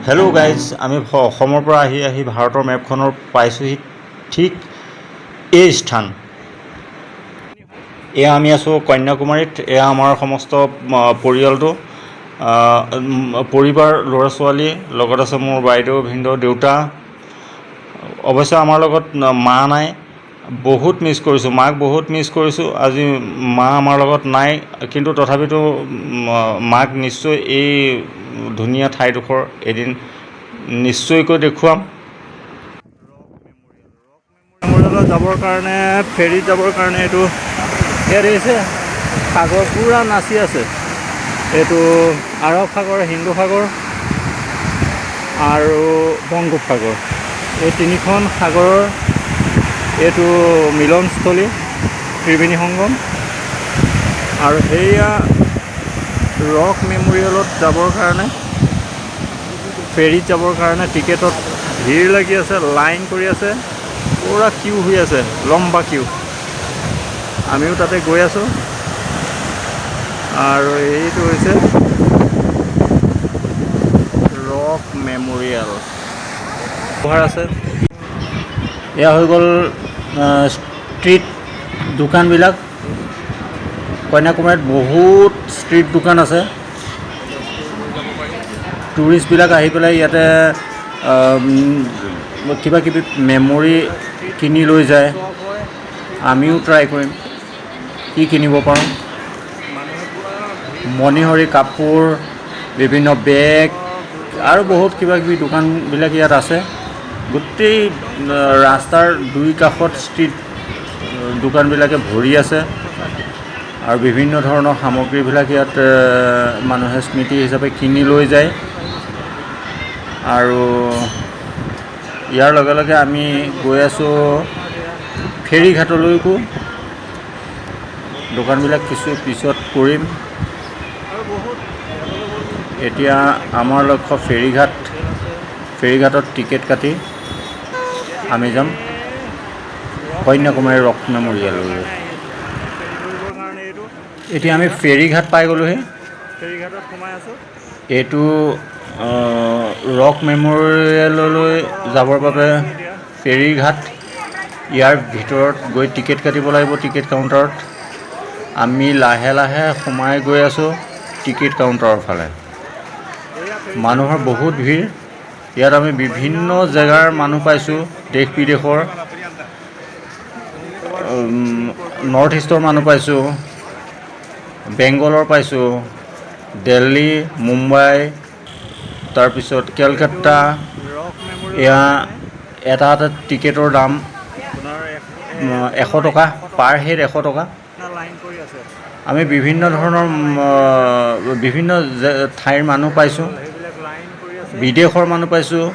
Hello' guys, আমি অসমৰ পৰা আহি ভাৰতৰ মেপখনৰ পাইছোঁহি ঠিক এই স্থান। এয়া আমি আছোঁ কন্যাকুমাৰীত। এয়া আমাৰ সমস্ত পৰিয়ালটো, পৰিবাৰ, ল'ৰা ছোৱালী, লগত আছে মোৰ বাইদেউ, ভিনদেউ, দেউতা। অৱশ্যে আমাৰ লগত মা নাই। বহুত মিছ কৰিছোঁ, মাক বহুত মিছ কৰিছোঁ। আজি মা আমাৰ লগত নাই, কিন্তু তথাপিতো মাক নিশ্চয় এই ধুনীয়া ঠাইডোখৰ এদিন নিশ্চয়কৈ দেখুৱাম। মেমৰিয়েলত যাবৰ কাৰণে, ফেৰীত যাবৰ কাৰণে এইটো ইয়াত আহিছে। সাগৰ পূৰা নাচি আছে। এইটো আৰৱ সাগৰ, হিন্দু সাগৰ আৰু বংগোপসাগৰ, এই তিনিখন সাগৰৰ এইটো মিলনস্থলী, ত্ৰিবেণী সংগম। আৰু সেয়া ৰক মেমৰিয়েলত যাবৰ কাৰণে, ফেৰীত যাবৰ কাৰণে টিকেটত ভিৰ লাগি আছে, লাইন কৰি আছে, পূৰা কিউ হৈ আছে, লম্বা কিউ। আমিও তাতে গৈ আছোঁ। আৰু এইটো হৈছে ৰক মেমৰিয়েল আছে। এয়া হৈ গ'ল ষ্ট্ৰীট দোকানবিলাক। কন্যাকুমাৰীত বহুত ষ্ট্ৰীট দোকান আছে। টুৰিষ্টবিলাক আহি পেলাই ইয়াতে কিবা কিবি মেমৰি কিনি লৈ যায়। আমিও ট্ৰাই কৰিম কি কিনিব পাৰোঁ। মণিহাৰী কাপোৰ, বিভিন্ন বেগ আৰু বহুত কিবা কিবি দোকানবিলাক ইয়াত আছে। গোটেই ৰাস্তাৰ দুই কাষত ষ্ট্ৰীট দোকানবিলাকে ভৰি আছে। আৰু বিভিন্ন ধৰণৰ সামগ্ৰীবিলাক ইয়াত মানুহে স্মৃতি হিচাপে কিনি লৈ যায়। আৰু ইয়াৰ লগে লগে আমি গৈ আছোঁ ফেৰীঘাটলৈকো। দোকানবিলাক কিছু পিছত কৰিম। এতিয়া আমাৰ লক্ষ্য ফেৰীঘাট। ফেৰীঘাটত টিকেট কাটি আমি যাম কন্যাকুমাৰী ৰক মেমৰিয়েললৈ। এতিয়া আমি ফেৰীঘাট পাই গ'লোহি। ফেৰীঘাটত সোমাই আছোঁ। এইটো ৰক মেমৰিয়েললৈ যাবৰ বাবে ফেৰীঘাট। ইয়াৰ ভিতৰত গৈ টিকেট কাটিব লাগিব টিকেট কাউণ্টাৰত। আমি লাহে লাহে সোমাই গৈ আছোঁ টিকেট কাউণ্টাৰৰ ফালে। মানুহৰ বহুত ভিৰ। ইয়াত আমি বিভিন্ন জেগাৰ মানুহ পাইছোঁ, দেশ বিদেশৰ। নৰ্থ ইষ্টৰ মানুহ পাইছোঁ, বেংগলৰ পাইছোঁ, দিল্লী, মুম্বাই, তাৰপিছত কেলকাতা। এয়া এটা টিকেটৰ দাম 100 টকা, পাৰ হেড 100 টকা। আমি বিভিন্ন ধৰণৰ বিভিন্ন ঠাইৰ মানুহ পাইছোঁ, বিদেশৰ মানুহ পাইছোঁ।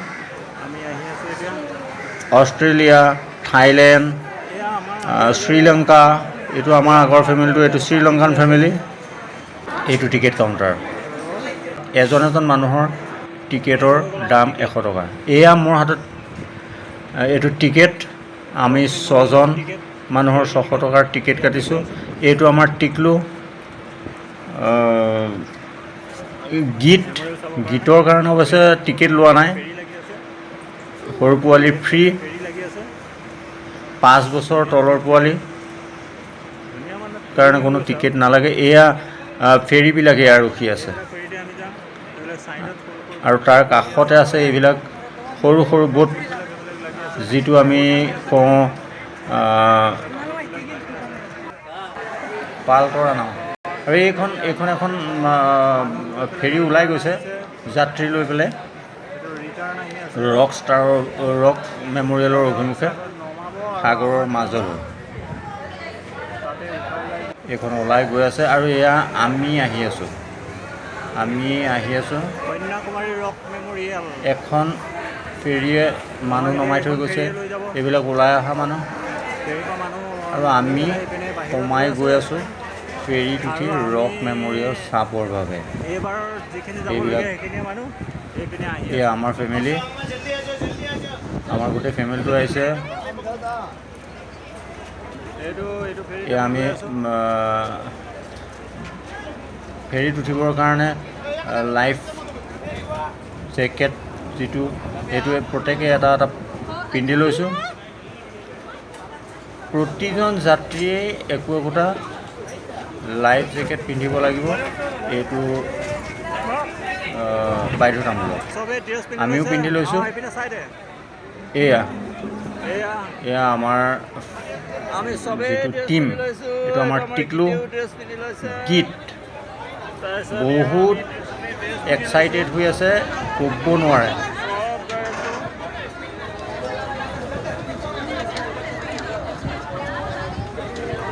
Australia, Thailand, Sri Lanka. এইটো আমাৰ আগৰ ফেমিলিটো, এইটো শ্ৰীলংকান ফেমিলি। এইটো টিকেট কাউণ্টাৰ। এজন এজন মানুহৰ টিকেটৰ দাম 100 টকা। এয়া মোৰ হাতত এইটো টিকেট। আমি 6জন মানুহৰ 600 টকাৰ টিকেট কাটিছোঁ। এইটো আমাৰ টিকলু। গীতৰ কাৰণে অৱশ্যে টিকেট লোৱা নাই। সৰু পোৱালি ফ্ৰী, 5 বছৰ তলৰ পোৱালি কাৰণে কোনো টিকেট নালাগে। এয়া ফেৰীবিলাক এয়া ৰখি আছে। আৰু তাৰ কাষতে আছে এইবিলাক সৰু সৰু বোট, যিটো আমি কওঁ পাল তৰা নাও। আৰু এইখন এখন ফেৰী ওলাই গৈছে যাত্ৰী লৈ পেলাই ৰক মেমৰিয়েলৰ অভিমুখে সাগৰৰ মাজলৈ। এইখন ওলাই গৈ আছে আৰু এয়া আমি আহি আছোঁ কন্যাকুমাৰী ৰক মেমৰিয়েল। এখন ফেৰীয়ে মানুহ নমাই থৈ গৈছে, এইবিলাক ওলাই অহা মানুহ। আৰু আমি সোমাই গৈ আছোঁ ফেৰীত উঠি ৰক মেমৰিয়েল চাবৰ বাবে। এইবিলাক এয়া আমাৰ ফেমিলি, আমাৰ গোটেই ফেমিলিটো আহিছে। এয়া আমি ফেৰীত উঠিবৰ কাৰণে লাইফ জেকেট যিটো সেইটোৱে প্ৰত্যেকে এটা এটা পিন্ধি লৈছোঁ। প্ৰতিজন যাত্ৰীয়ে একোটা লাইফ জেকেট পিন্ধিব লাগিব, এইটো বাধ্যতামূলক। আমিও পিন্ধি লৈছোঁ। এয়া আমাৰ যিটো টীম, এইটো আমাৰ টিকলু গীত বহুত এক্সাইটেড হৈ আছে, ক'ব নোৱাৰে।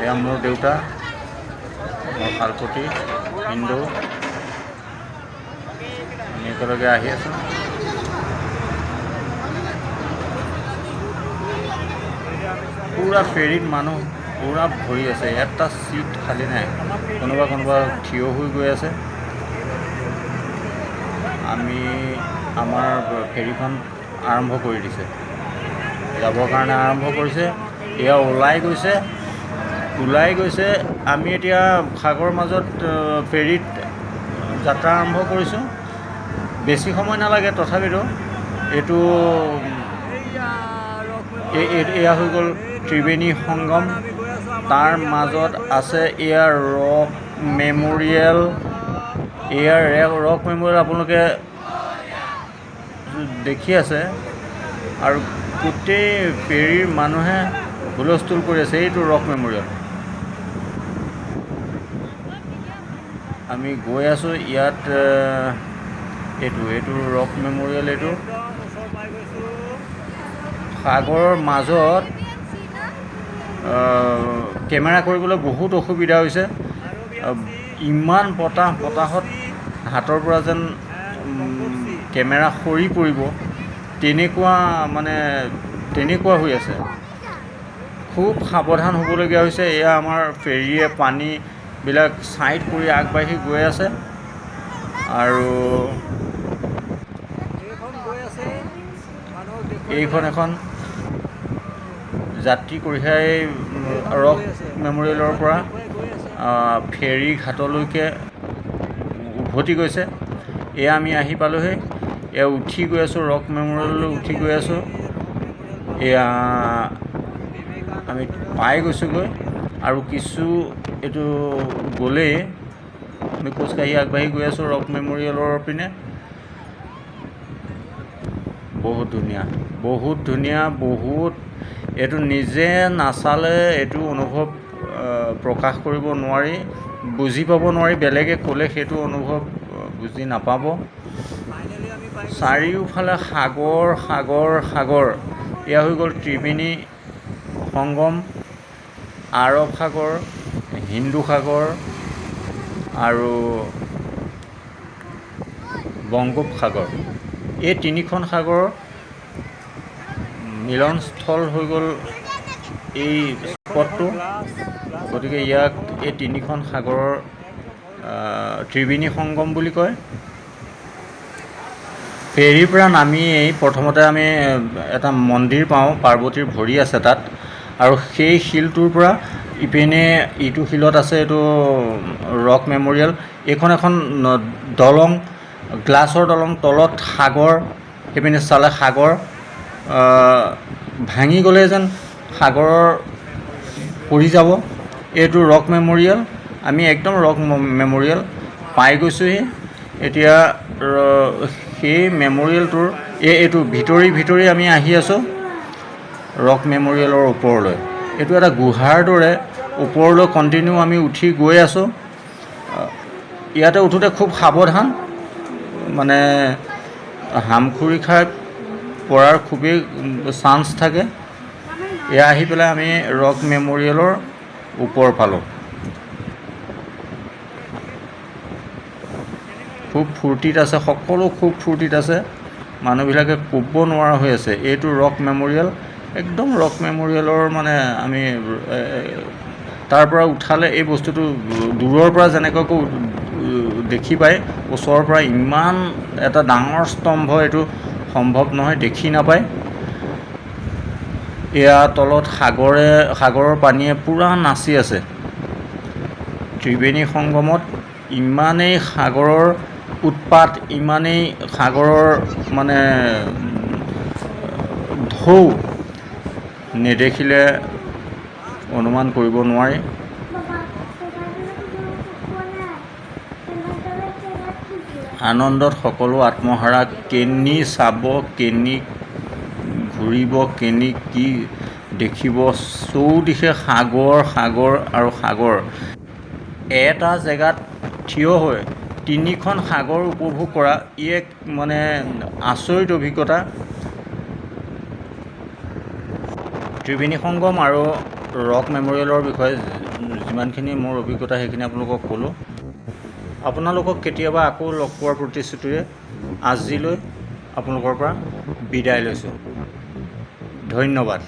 এয়া মোৰ দেউতা, মোৰ শালপতি হিন্দু, আমি একেলগে আহি আছোঁ। পূৰা ফেৰীত মানুহ পূৰা ভৰি আছে, এটা ছিট খালী নাই, কোনোবা থিয় হৈ গৈ আছে। আমাৰ ফেৰীখন আৰম্ভ কৰি দিছে, যাবৰ কাৰণে আৰম্ভ কৰিছে। এয়া ওলাই গৈছে। আমি এতিয়া সাগৰৰ মাজত ফেৰীত যাত্ৰা আৰম্ভ কৰিছোঁ। বেছি সময় নালাগে, তথাপিতো এইটো এয়া হৈ গ'ল ত্ৰিবেণী সংগম। তাৰ মাজত আছে এয়া ৰক মেম'ৰিয়েল। এয়া ৰক মেম'ৰিয়েল আপোনালোকে দেখি আছে, আৰু গোটেই ফেৰীৰ মানুহে হুলস্থুল কৰি আছে। এইটো ৰক মেম'ৰিয়েল। আমি গৈ আছোঁ ইয়াত, এইটো ৰক মেম'ৰিয়েল। এইটো সাগৰৰ মাজত কেমেৰা কৰিবলৈ বহুত অসুবিধা হৈছে। ইমান বতাহত হাতৰ পৰা যেন কেমেৰা সৰি পৰিব, তেনেকুৱা হৈ আছে। খুব সাৱধান হ'বলগীয়া হৈছে। এয়া আমাৰ ফেৰীয়ে পানীবিলাক ছাইড কৰি আগবাঢ়ি গৈ আছে, আৰু এইখন এখন যাত্ৰী কঢ়িয়াই ৰক মেম'ৰিয়েলৰ পৰা ফেৰী ঘাটলৈকে উভতি গৈছে। এয়া আমি আহি পালোঁহি। এয়া উঠি গৈ আছোঁ, ৰক মেম'ৰিয়েললৈ উঠি গৈ আছোঁ। এয়া আমি পাই গৈছোঁগৈ, আৰু কিছু এইটো গ'লেই আমি খোজকাঢ়ি আগবাঢ়ি গৈ আছোঁ ৰক মেম'ৰিয়েলৰ পিনে। বহুত ধুনীয়া। এইটো নিজে নাচালে এইটো অনুভৱ প্ৰকাশ কৰিব নোৱাৰি, বুজি পাব নোৱাৰি। বেলেগে ক'লে সেইটো অনুভৱ বুজি নাপাব। চাৰিওফালে সাগৰ। এয়া হৈ গ'ল ত্ৰিবেণী সংগম, আৰৱ সাগৰ, হিন্দু সাগৰ আৰু বংগোপসাগৰ। এই তিনিখন সাগৰৰ মিলনস্থল হৈ গ'ল এই স্পটটো। গতিকে ইয়াক এই তিনিখন সাগৰৰ ত্ৰিবেণী সংগম বুলি কয়। ফেৰীৰ পৰা নামিয়েই প্ৰথমতে আমি এটা মন্দিৰ পাওঁ, পাৰ্বতীৰ ভৰি আছে তাত, আৰু সেই শিলটোৰ পৰা ইপিনে ইটো শিলত আছে এইটো ৰক মেম'ৰিয়েল। এইখন এখন দলং, গ্লাছৰ দলং, তলত সাগৰ, সেইপিনে চালে সাগৰ। ভাঙি গ'লে যেন সাগৰৰ পৰি যাব। এইটো ৰক মেম'ৰিয়েল। আমি একদম ৰক মেম'ৰিয়েল পাই গৈছোঁহি। এতিয়া সেই মেম'ৰিয়েলটোৰ এইটো ভিতৰি আমি আহি আছোঁ ৰক মেম'ৰিয়েলৰ ওপৰলৈ। এইটো এটা গুহাৰ দৰে, ওপৰলৈ কণ্টিনিউ আমি উঠি গৈ আছোঁ। ইয়াতে উঠোঁতে খুব সাৱধান, হামখুৰি খাই পৰাৰ খুবেই চান্স থাকে। এয়া আহি পেলাই আমি ৰক মেম'ৰিয়েলৰ ওপৰ পালোঁ। খুব ফূৰ্তিত আছে, সকলো খুব ফূৰ্তিত আছে। মানুহবিলাকে ক'ব নোৱাৰা হৈ আছে। এইটো ৰক মেম'ৰিয়েল, একদম ৰক মেম'ৰিয়েলৰ আমি তাৰ পৰা উঠালে এই বস্তুটো দূৰৰ পৰা যেনেকুৱাকৈ দেখি পায়, ওচৰৰ পৰা ইমান এটা ডাঙৰ স্তম্ভ, এইটো সম্ভৱ নহয়, দেখি নাপায়। এয়া তলত সাগৰৰ পানীয়ে পূৰা নাচি আছে। ত্ৰিবেণী সংগমত ইমানেই সাগৰৰ উৎপাত, ইমানেই সাগৰৰ মানে ঢৌ নেদেখিলে অনুমান কৰিব নোৱাৰি। আনন্দত সকলো আত্মহাৰা, কেনি চাব, কেনি ঘূৰিব, কেনি কি দেখিব, চৌদিশে সাগৰ সাগৰ আৰু সাগৰ। এটা জেগাত থিয় হৈ 3খন সাগৰ উপভোগ কৰা ই এক মানে আচৰিত অভিজ্ঞতা। ত্ৰিবেণী সংগম আৰু ৰক মেম'ৰিয়েলৰ বিষয়ে যিমানখিনি মোৰ অভিজ্ঞতা সেইখিনি আপোনালোকক ক'লোঁ। আপোনালোকক কেতিয়াবা আকৌ লগ পোৱাৰ প্ৰতিশ্ৰুতিৰে আজিলৈ আপোনালোকৰ পৰা বিদায় লৈছোঁ। ধন্যবাদ।